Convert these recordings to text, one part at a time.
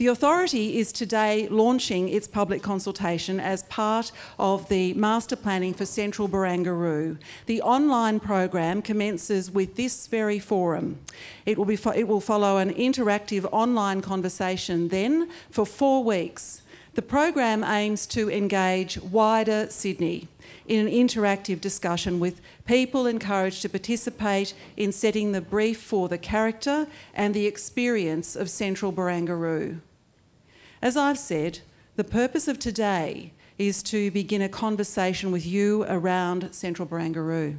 The authority is today launching its public consultation as part of the Master Planning for Central Barangaroo. The online program commences with this very forum. It will follow an interactive online conversation then for 4 weeks. The program aims to engage wider Sydney in an interactive discussion with people encouraged to participate in setting the brief for the character and the experience of Central Barangaroo. As I've said, the purpose of today is to begin a conversation with you around Central Barangaroo.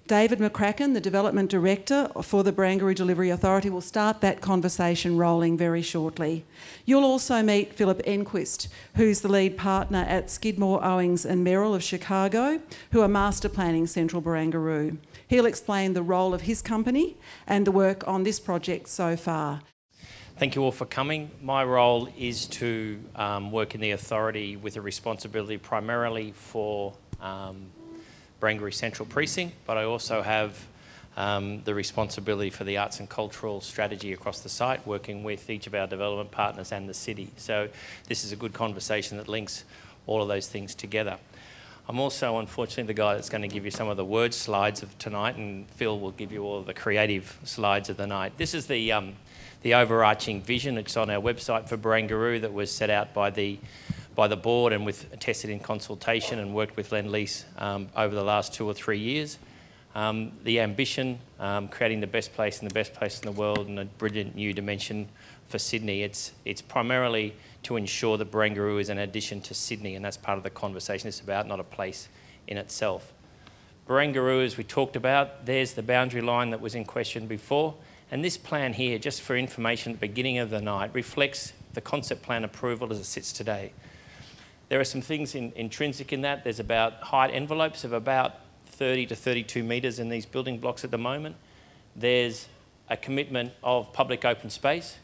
David McCracken, the Development Director for the Barangaroo Delivery Authority, will start that conversation rolling very shortly. You'll also meet Philip Enquist, who's the lead partner at Skidmore, Owings and Merrill of Chicago, who are master planning Central Barangaroo. He'll explain the role of his company and the work on this project so far. Thank you all for coming. My role is to work in the authority with a responsibility primarily for Barangaroo Central Precinct, but I also have the responsibility for the arts and cultural strategy across the site, working with each of our development partners and the city. So this is a good conversation that links all of those things together. I'm also, unfortunately, the guy that's going to give you some of the word slides of tonight, and Phil will give you all of the creative slides of the night. This is the overarching vision. It's on our website for Barangaroo that was set out by the board and tested in consultation and worked with Lend-Lease over the last 2 or 3 years. The ambition, creating the best place in the world and a brilliant new dimension for Sydney. It's primarily to ensure that Barangaroo is an addition to Sydney, and that's part of the conversation it's about, not a place in itself. Barangaroo, as we talked about, there's the boundary line that was in question before, and this plan here, just for information at the beginning of the night, reflects the concept plan approval as it sits today. There are some things intrinsic in that. There's about height envelopes of about 30 to 32 metres in these building blocks at the moment. There's a commitment of public open space,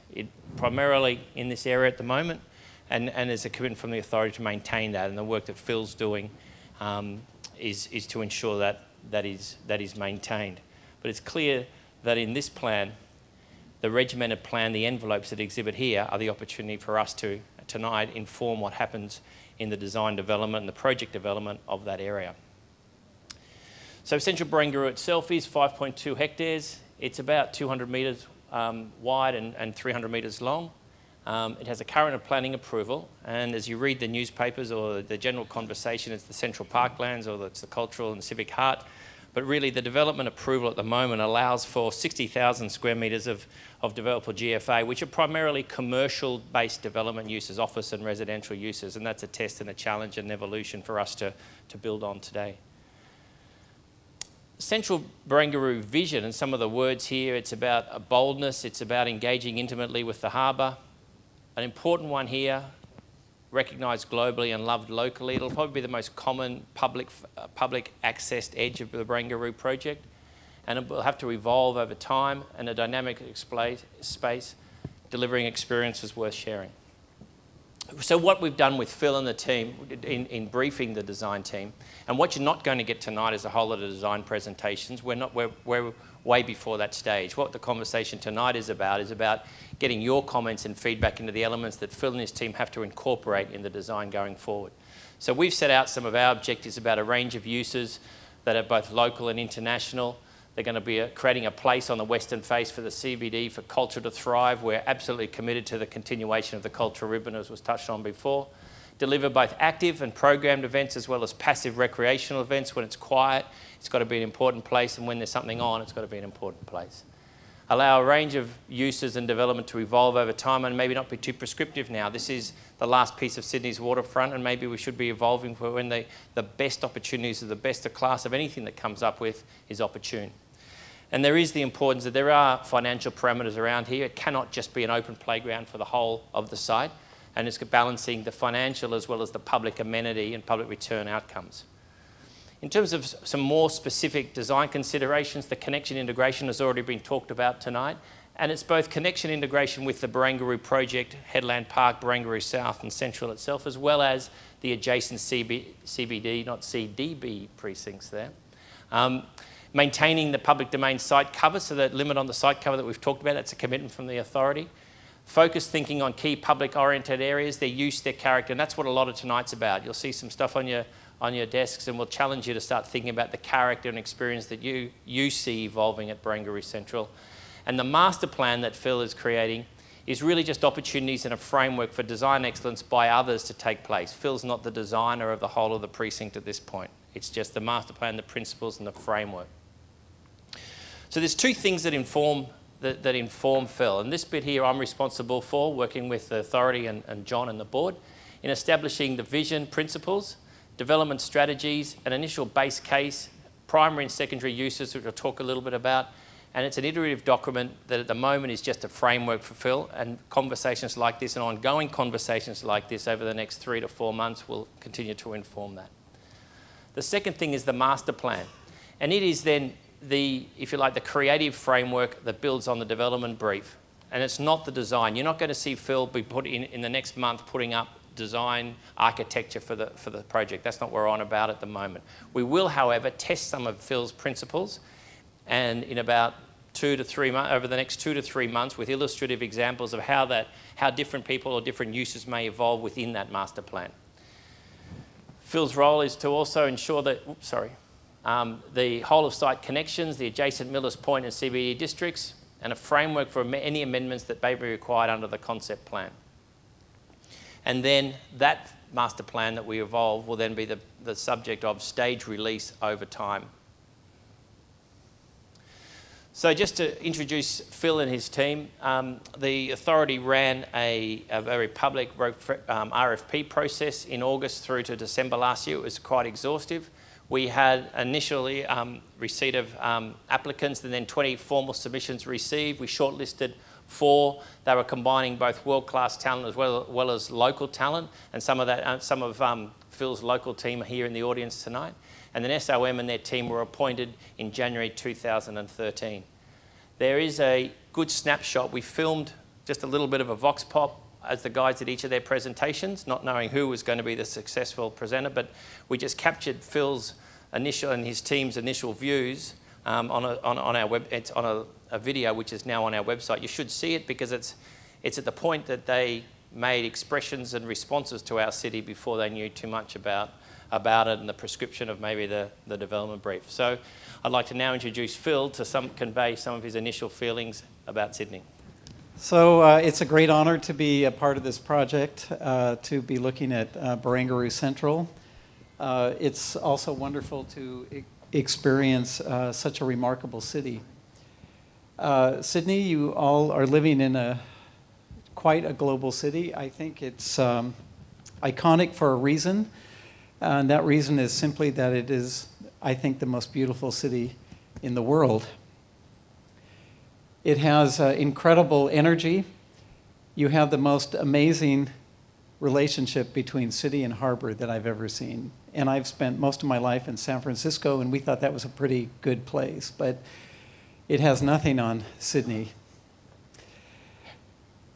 primarily in this area at the moment, and there's a commitment from the authority to maintain that, and the work that Phil's doing is to ensure that is maintained. But it's clear that in this plan, the regimented plan, the envelopes that exhibit here are the opportunity for us to tonight inform what happens in the design development and the project development of that area. So Central Barangaroo itself is 5.2 hectares. It's about 200 metres wide and 300 metres long. It has a current of planning approval, and as you read the newspapers or the general conversation, it's the Central Parklands or it's the cultural and civic heart. But really the development approval at the moment allows for 60,000 square metres of developable GFA, which are primarily commercial-based development uses, office and residential uses, and that's a test and a challenge and evolution for us to build on today. Central Barangaroo vision, and some of the words here, it's about a boldness, it's about engaging intimately with the harbour. An important one here, recognised globally and loved locally. It'll probably be the most common public accessed edge of the Barangaroo project, and it will have to evolve over time in a dynamic space, delivering experiences worth sharing. So what we've done with Phil and the team in briefing the design team, and what you're not going to get tonight is a whole lot of design presentations. We're way before that stage. What the conversation tonight is about getting your comments and feedback into the elements that Phil and his team have to incorporate in the design going forward. So we've set out some of our objectives about a range of uses that are both local and international. They're going to be creating a place on the western face for the CBD for culture to thrive. We're absolutely committed to the continuation of the cultural ribbon, as was touched on before. Deliver both active and programmed events as well as passive recreational events. When it's quiet, it's got to be an important place, and when there's something on, it's got to be an important place. Allow a range of uses and development to evolve over time and maybe not be too prescriptive now. This is the last piece of Sydney's waterfront, and maybe we should be evolving for when the best opportunities of the best of class of anything that comes up with is opportune. And there is the importance that there are financial parameters around here. It cannot just be an open playground for the whole of the site, and it's balancing the financial as well as the public amenity and public return outcomes. In terms of some more specific design considerations, the connection integration has already been talked about tonight, and it's both connection integration with the Barangaroo project, Headland Park, Barangaroo South and Central itself, as well as the adjacent CBD, not CDB precincts there. Maintaining the public domain site cover, so that limit on the site cover that we've talked about, that's a commitment from the authority. Focused thinking on key public-oriented areas, their use, their character, and that's what a lot of tonight's about. You'll see some stuff on your desks, and we'll challenge you to start thinking about the character and experience that you see evolving at Barangaroo Central. And the master plan that Phil is creating is really just opportunities and a framework for design excellence by others to take place. Phil's not the designer of the whole of the precinct at this point. It's just the master plan, the principles, and the framework. So there's two things that inform Phil, and this bit here I'm responsible for, working with the authority and John and the board, in establishing the vision, principles, development strategies, an initial base case, primary and secondary uses, which I'll talk a little bit about, and it's an iterative document that at the moment is just a framework for Phil, and conversations like this and ongoing conversations like this over the next 3 to 4 months will continue to inform that. The second thing is the master plan, and it is then if you like, the creative framework that builds on the development brief. And it's not the design. You're not going to see Phil be put in the next month putting up design architecture for the project. That's not what we're on about at the moment. We will, however, test some of Phil's principles, and in about 2 to 3 months, over the next 2 to 3 months, with illustrative examples of how different people or different uses may evolve within that master plan. Phil's role is to also ensure that, the whole of site connections, the adjacent Millers Point and CBD districts, and a framework for any amendments that may be required under the concept plan. And then that master plan that we evolve will then be the subject of stage release over time. So just to introduce Phil and his team, the authority ran a very public RFP process in August through to December last year. It was quite exhaustive. We had initially receipt of applicants and then 20 formal submissions received. We shortlisted 4. They were combining both world-class talent as well as local talent, and some of Phil's local team are here in the audience tonight. And then SOM and their team were appointed in January 2013. There is a good snapshot. We filmed just a little bit of a vox pop as the guys did each of their presentations, not knowing who was going to be the successful presenter, but we just captured Phil's initial and his team's initial views on our web. It's on a video which is now on our website. You should see it because it's at the point that they made expressions and responses to our city before they knew too much about it and the prescription of maybe the development brief. So I'd like to now introduce Phil to convey some of his initial feelings about Sydney. So it's a great honor to be a part of this project, to be looking at Barangaroo Central. It's also wonderful to experience such a remarkable city. Sydney, you all are living in quite a global city. I think it's iconic for a reason, and that reason is simply that it is, I think, the most beautiful city in the world. It has incredible energy. You have the most amazing relationship between city and harbor that I've ever seen. And I've spent most of my life in San Francisco, and we thought that was a pretty good place, but it has nothing on Sydney.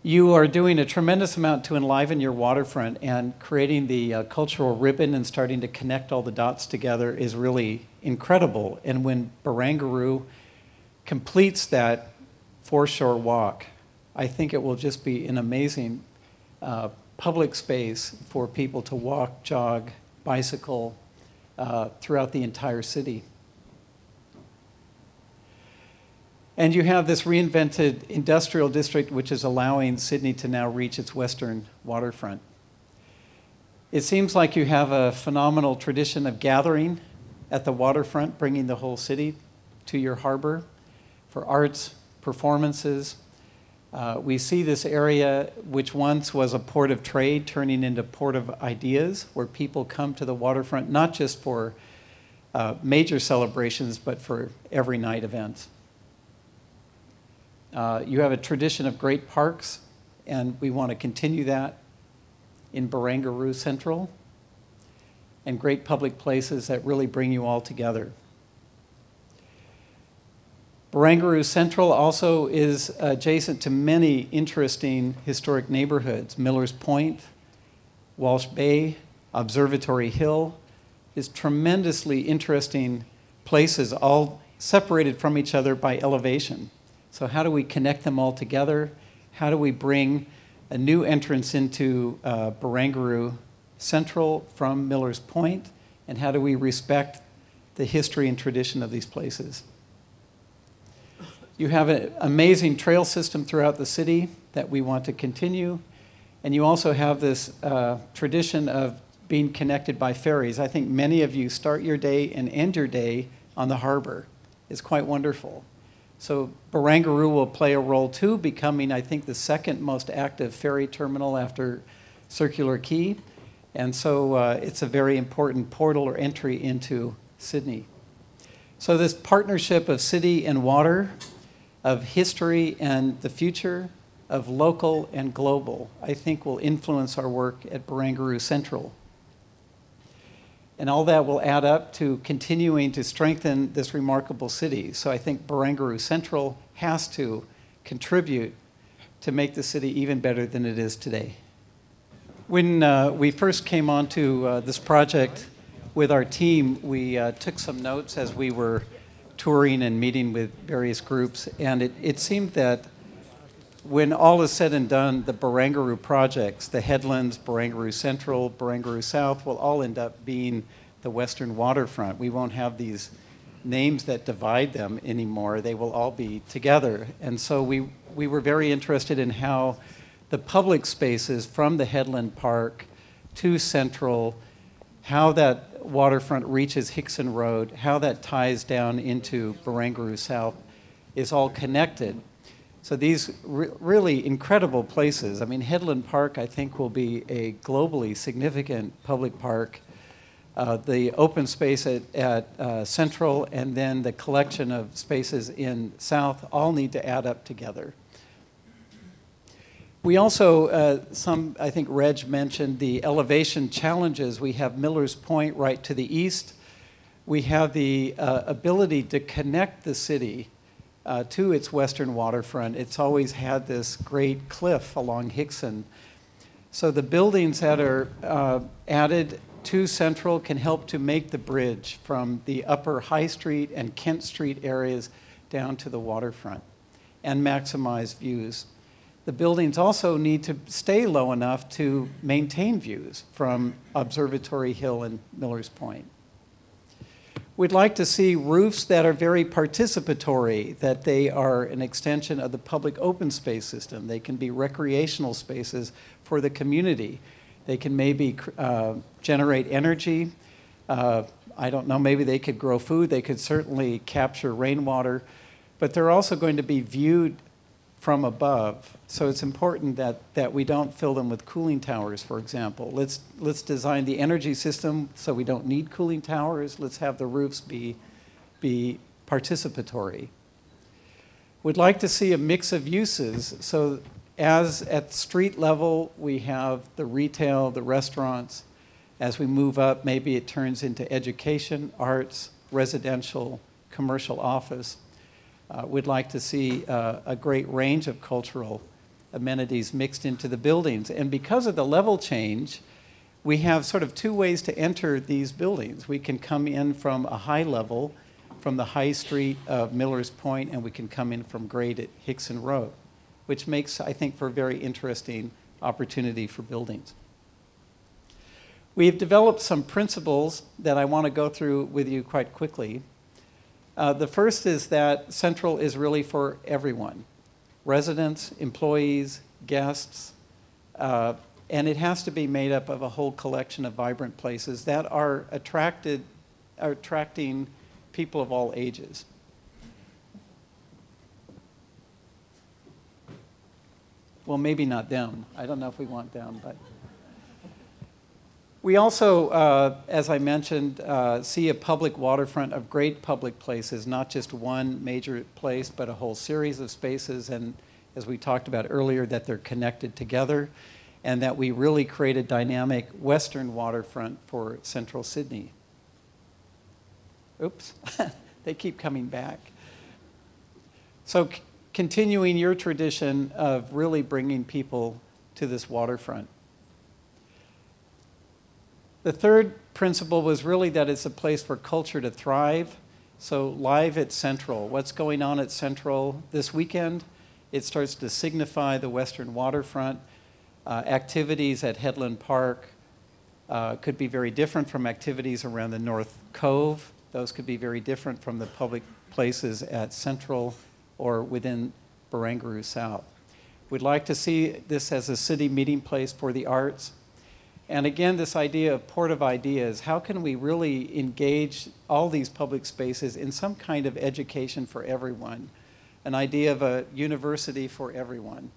You are doing a tremendous amount to enliven your waterfront, and creating the cultural ribbon and starting to connect all the dots together is really incredible. And when Barangaroo completes that foreshore walk, I think it will just be an amazing public space for people to walk, jog, bicycle throughout the entire city. And you have this reinvented industrial district which is allowing Sydney to now reach its western waterfront. It seems like you have a phenomenal tradition of gathering at the waterfront, bringing the whole city to your harbor for arts, performances. We see this area, which once was a port of trade, turning into port of ideas, where people come to the waterfront not just for major celebrations, but for every night events. You have a tradition of great parks, and we want to continue that in Barangaroo Central, and great public places that really bring you all together. Barangaroo Central also is adjacent to many interesting historic neighborhoods. Millers Point, Walsh Bay, Observatory Hill is tremendously interesting places, all separated from each other by elevation. So how do we connect them all together? How do we bring a new entrance into Barangaroo Central from Miller's Point? And how do we respect the history and tradition of these places? You have an amazing trail system throughout the city that we want to continue. And you also have this tradition of being connected by ferries. I think many of you start your day and end your day on the harbor. It's quite wonderful. So Barangaroo will play a role too, becoming, I think, the second most active ferry terminal after Circular Quay. And so it's a very important portal or entry into Sydney. So this partnership of city and water, of history and the future, of local and global, I think will influence our work at Barangaroo Central. And all that will add up to continuing to strengthen this remarkable city. So I think Barangaroo Central has to contribute to make the city even better than it is today. When we first came onto this project with our team, we took some notes as we were touring and meeting with various groups, and it seemed that when all is said and done, the Barangaroo projects, the headlands, Barangaroo Central, Barangaroo South, will all end up being the western waterfront. We won't have these names that divide them anymore. They will all be together. And so we were very interested in how the public spaces from the Headland Park to Central, how that waterfront reaches Hickson Road, how that ties down into Barangaroo South is all connected. So these really incredible places. I mean, Headland Park, I think, will be a globally significant public park. The open space at Central and then the collection of spaces in South all need to add up together. We also, I think Reg mentioned the elevation challenges. We have Miller's Point right to the east. We have the ability to connect the city to its western waterfront. It's always had this great cliff along Hickson. So the buildings that are added to Central can help to make the bridge from the upper High Street and Kent Street areas down to the waterfront and maximize views. The buildings also need to stay low enough to maintain views from Observatory Hill and Miller's Point. We'd like to see roofs that are very participatory, that they are an extension of the public open space system. They can be recreational spaces for the community. They can maybe generate energy. I don't know, maybe they could grow food. They could certainly capture rainwater. But they're also going to be viewed from above. So it's important that we don't fill them with cooling towers, for example. Let's design the energy system so we don't need cooling towers. Let's have the roofs be participatory. We'd like to see a mix of uses. So as at street level, we have the retail, the restaurants. As we move up, maybe it turns into education, arts, residential, commercial office. We'd like to see a great range of cultural amenities mixed into the buildings. And because of the level change, we have sort of two ways to enter these buildings. We can come in from a high level, from the high street of Miller's Point, and we can come in from grade at Hickson Road, which makes, I think, for a very interesting opportunity for buildings. We've developed some principles that I want to go through with you quite quickly. The first is that Central is really for everyone, residents, employees, guests, and it has to be made up of a whole collection of vibrant places that are attracting people of all ages. Well, maybe not them. I don't know if we want them, but. We also, as I mentioned, see a public waterfront of great public places, not just one major place, but a whole series of spaces, and as we talked about earlier, that they're connected together, and that we really create a dynamic western waterfront for Central Sydney. Oops, they keep coming back. So continuing your tradition of really bringing people to this waterfront. The third principle was really that it's a place for culture to thrive. So live at Central. What's going on at Central this weekend It starts to signify the western waterfront. Activities at Headland Park could be very different from activities around the North Cove. Those could be very different from the public places at Central or within Barangaroo South. We'd like to see this as a city meeting place for the arts. And again, this idea of port of ideas, how can we really engage all these public spaces in some kind of education for everyone? An idea of a university for everyone.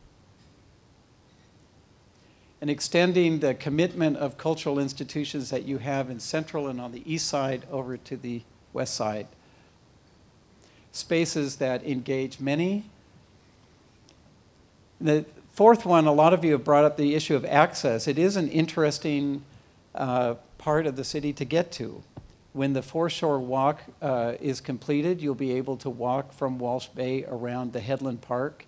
And extending the commitment of cultural institutions that you have in Central and on the east side over to the west side. Spaces that engage many. The fourth one, a lot of you have brought up the issue of access. It is an interesting part of the city to get to. When the foreshore walk is completed, you'll be able to walk from Walsh Bay around the Headland Park.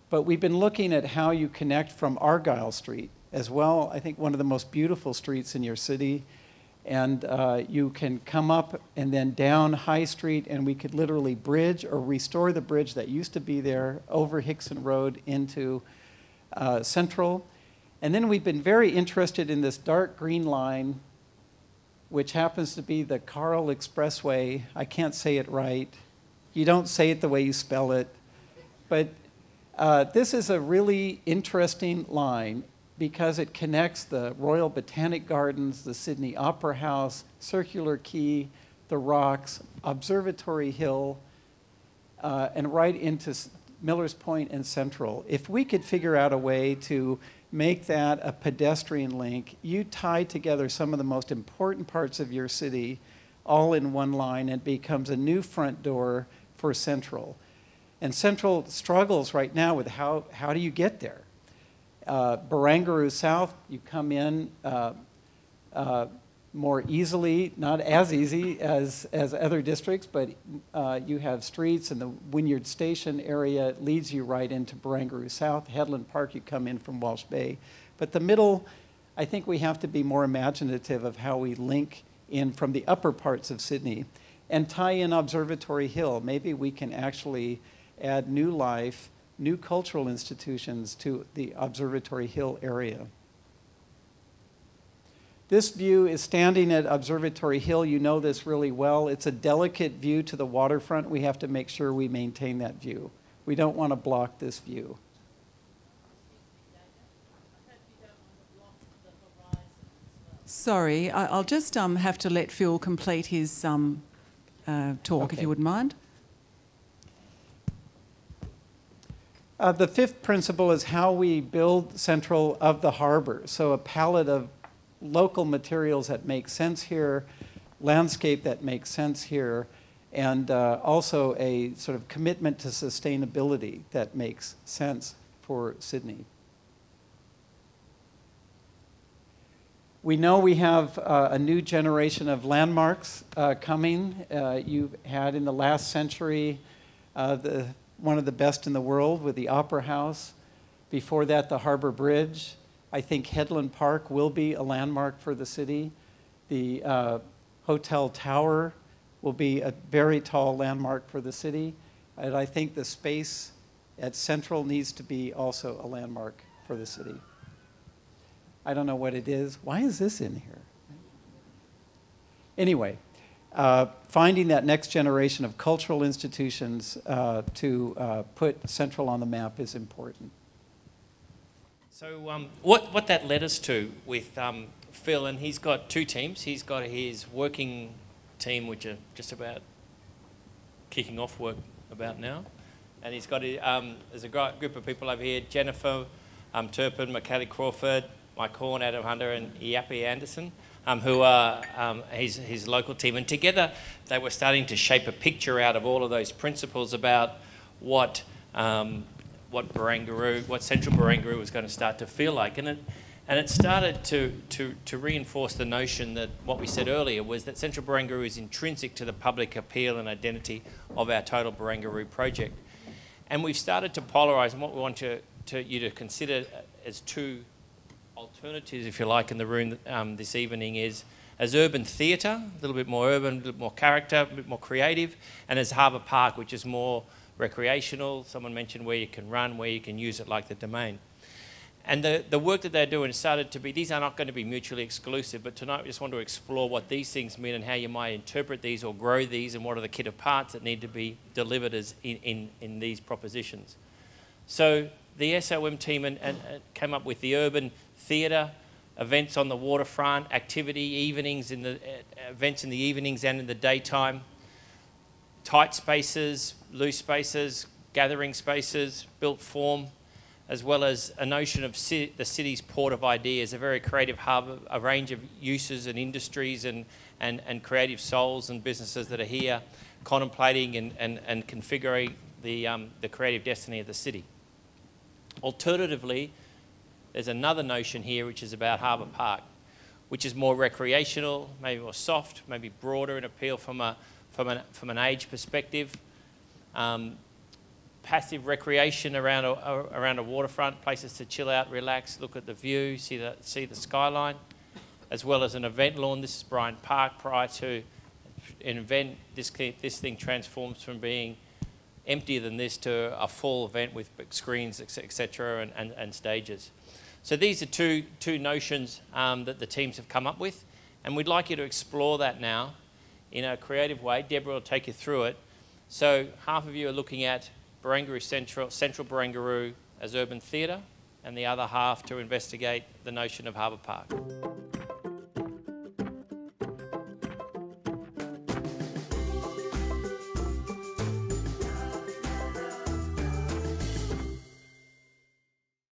But we've been looking at how you connect from Argyle Street as well. I think one of the most beautiful streets in your city. And you can come up and then down High Street, and we could literally bridge or restore the bridge that used to be there over Hickson Road into Central. And then we've been very interested in this dark green line, which happens to be the Carl Expressway. I can't say it right. You don't say it the way you spell it. But this is a really interesting line because it connects the Royal Botanic Gardens, the Sydney Opera House, Circular Quay, the Rocks, Observatory Hill, and right into Millers Point and Central. If we could figure out a way to make that a pedestrian link, you tie together some of the most important parts of your city all in one line, and it becomes a new front door for Central. And Central struggles right now with how do you get there? Barangaroo South, you come in more easily, not as easy as other districts, but you have streets, and the Wynyard Station area leads you right into Barangaroo South. Headland Park, you come in from Walsh Bay. But the middle, I think we have to be more imaginative of how we link in from the upper parts of Sydney and tie in Observatory Hill. Maybe we can actually add new life, new cultural institutions to the Observatory Hill area. This view is standing at Observatory Hill. You know this really well. It's a delicate view to the waterfront. We have to make sure we maintain that view. We don't want to block this view. Sorry, I'll just have to let Phil complete his talk, Okay. if you wouldn't mind. The fifth principle is how we build Central of the harbor. So a palette of local materials that make sense here, landscape that makes sense here, and also a sort of commitment to sustainability that makes sense for Sydney. We know we have a new generation of landmarks coming. You had in the last century one of the best in the world with the Opera House. Before that, the Harbour Bridge. I think Headland Park will be a landmark for the city. The Hotel Tower will be a very tall landmark for the city. And I think the space at Central needs to be also a landmark for the city. I don't know what it is. Why is this in here? Anyway, finding that next generation of cultural institutions to put Central on the map is important. So what that led us to with Phil, and he's got two teams. He's got his working team, which are just about kicking off work about now. And he's got, there's a group of people over here, Jennifer Turpin, Macaulay Crawford, Mike Horn, Adam Hunter, and Yappy Anderson, who are his local team. And together they were starting to shape a picture out of all of those principles about what Barangaroo, what Central Barangaroo was going to start to feel like. And it started to reinforce the notion that what we said earlier was that Central Barangaroo is intrinsic to the public appeal and identity of our total Barangaroo project. And we've started to polarise, and what we want you to consider as two alternatives, if you like, in the room this evening is as urban theatre, a little bit more urban, a little more character, a bit more creative, and as Harbour Park, which is more recreational. Someone mentioned where you can run, where you can use it like the Domain. And the work that they're doing started to be, these are not going to be mutually exclusive, but tonight we just want to explore what these things mean and how you might interpret these or grow these, and what are the kit of parts that need to be delivered as in these propositions. So the SOM team came up with the urban theatre, events on the waterfront, activity, evenings events in the evenings and in the daytime, tight spaces, loose spaces, gathering spaces, built form, as well as a notion of the city's port of ideas, a very creative hub, a range of uses and industries and creative souls and businesses that are here contemplating and configuring the creative destiny of the city. Alternatively, there's another notion here which is about Harbour Park, which is more recreational, maybe more soft, maybe broader in appeal from an age perspective. Passive recreation around a waterfront, places to chill out, relax, look at the view, see the skyline, as well as an event lawn. This is Bryant Park. Prior to an event, this thing transforms from being emptier than this to a full event with big screens, etc., and stages. So these are two notions that the teams have come up with, and we'd like you to explore that now in a creative way. Deborah will take you through it. So half of you are looking at Barangaroo Central Barangaroo as urban theatre, and the other half to investigate the notion of Harbour Park.